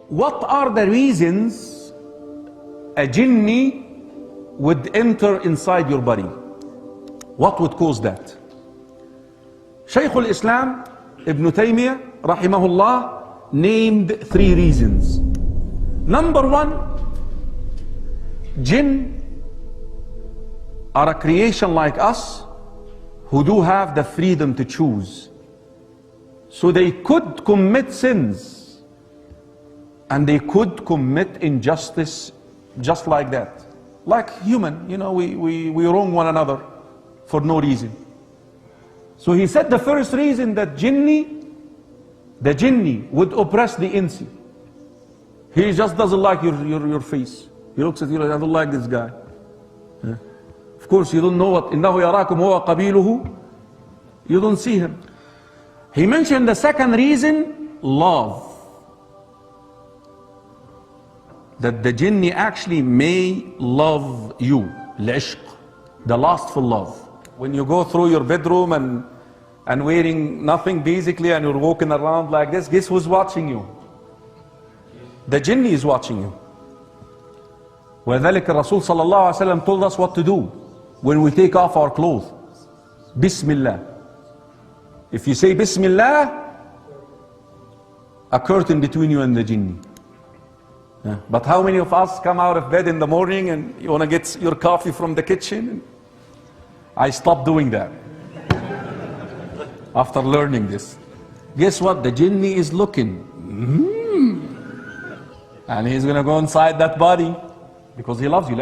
what are the reasons a jinni would enter inside your body? What would cause that? Shaykh al-Islam Ibn Taymiyyah rahimahullah named 3 reasons. Number 1, jinn are a creation like us who do have the freedom to choose. So they could commit sins and they could commit injustice just like that. Like human, you know, we wrong one another for no reason. So he said the first reason that the jinni would oppress the insi. He just doesn't like your face. He looks at you like, I don't like this guy. Yeah. Of course, you don't know what. إِنَّهُ يَرَاكُمْ هُوَ قَبِيلُهُ. You don't see him. He mentioned the second reason, love. That the jinni actually may love you. العشق, the lustful love. When you go through your bedroom and wearing nothing basically and you're walking around like this, guess who's watching you? The jinni is watching you. وذلك الرسول صلى الله عليه وسلم told us what to do when we take off our clothes. Bismillah. If you say Bismillah, a curtain between you and the jinni. Yeah. But how many of us come out of bed in the morning and you want to get your coffee from the kitchen? I stopped doing that after learning this. Guess what? The jinni is looking. And he's going to go inside that body because he loves you.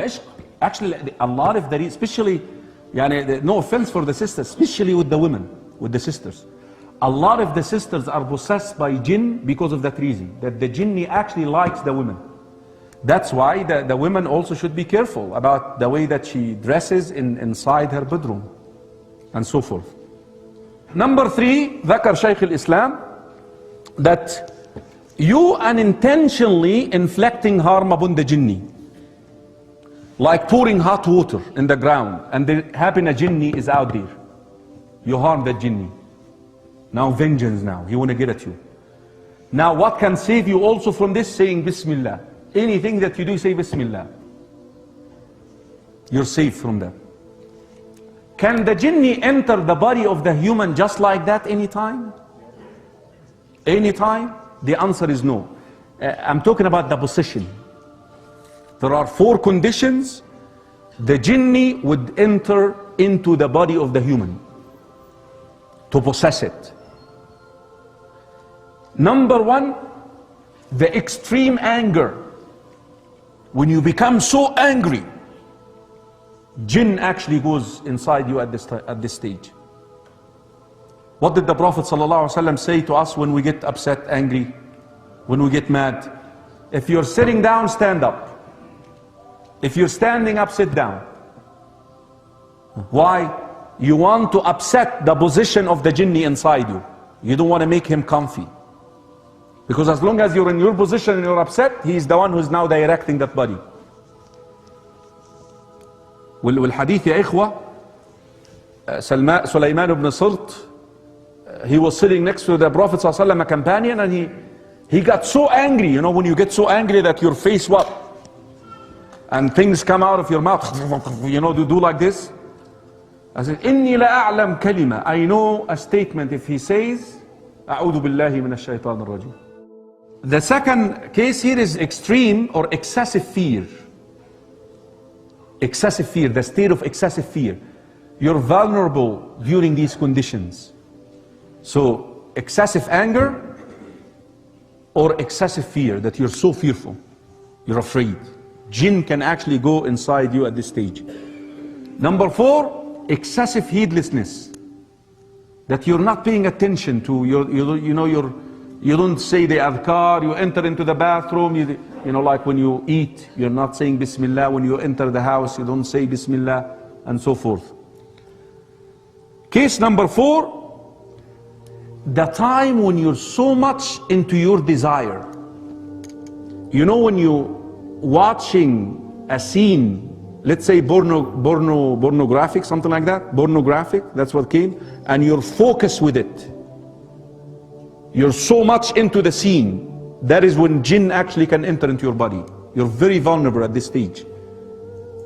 Actually, a lot of the, especially, no offense for the sisters, especially with the women, with the sisters. A lot of the sisters are possessed by jinn because of that reason, that the jinni actually likes the women. That's why the women also should be careful about the way that she dresses inside her bedroom and so forth. Number 3, ذكر شيخ الإسلام that you unintentionally inflicting harm upon the jinni, like pouring hot water in the ground and having a jinni is out there. You harm that jinni. Now vengeance now, he want to get at you. Now what can save you also from this? Saying Bismillah. Anything that you do, say Bismillah. You're safe from that. Can the jinni enter the body of the human just like that anytime? Anytime? The answer is no. I'm talking about the possession. There are 4 conditions the jinni would enter into the body of the human to possess it. Number 1, the extreme anger. When you become so angry, jinn actually goes inside you at this stage. What did the Prophet ﷺ say to us when we get upset, angry, when we get mad? If you're sitting down, stand up. If you're standing up, sit down. Why? You want to upset the position of the jinni inside you. You don't want to make him comfy. Because as long as you're in your position and you're upset, he's the one who's now directing that body. والحديث يا إخوة, Sulaiman ibn Sirt, he was sitting next to the Prophet ﷺ, a companion, and he got so angry. You know, when you get so angry that your face what? And things come out of your mouth, you know, do like this. I said, إني لا أعلم كلمة. I know a statement if he says, أعوذ بالله من الشيطان الرجيم. The second case here is extreme or excessive fear. Excessive fear, the state of excessive fear. You're vulnerable during these conditions. So, excessive anger or excessive fear, that you're so fearful, you're afraid. Jinn can actually go inside you at this stage. Number 4, excessive heedlessness. That you're not paying attention to, you don't say the adhkar, you enter into the bathroom, you know, like when you eat, you're not saying Bismillah. When you enter the house, you don't say Bismillah, and so forth. Case number 4, the time when you're so much into your desire. You know, when you're watching a scene, let's say pornographic, something like that, pornographic, that's what came, and you're focused with it. You're so much into the scene that is when jinn actually can enter into your body. You're very vulnerable at this stage.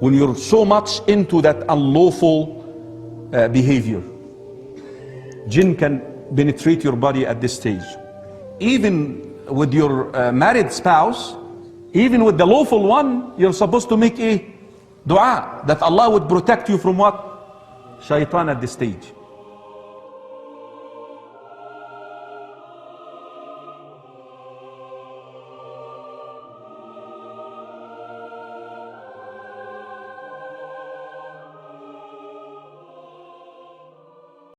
When you're so much into that unlawful behavior. Jinn can penetrate your body at this stage. Even with your married spouse, even with the lawful one, you're supposed to make a dua that Allah would protect you from what? Shaitan at this stage.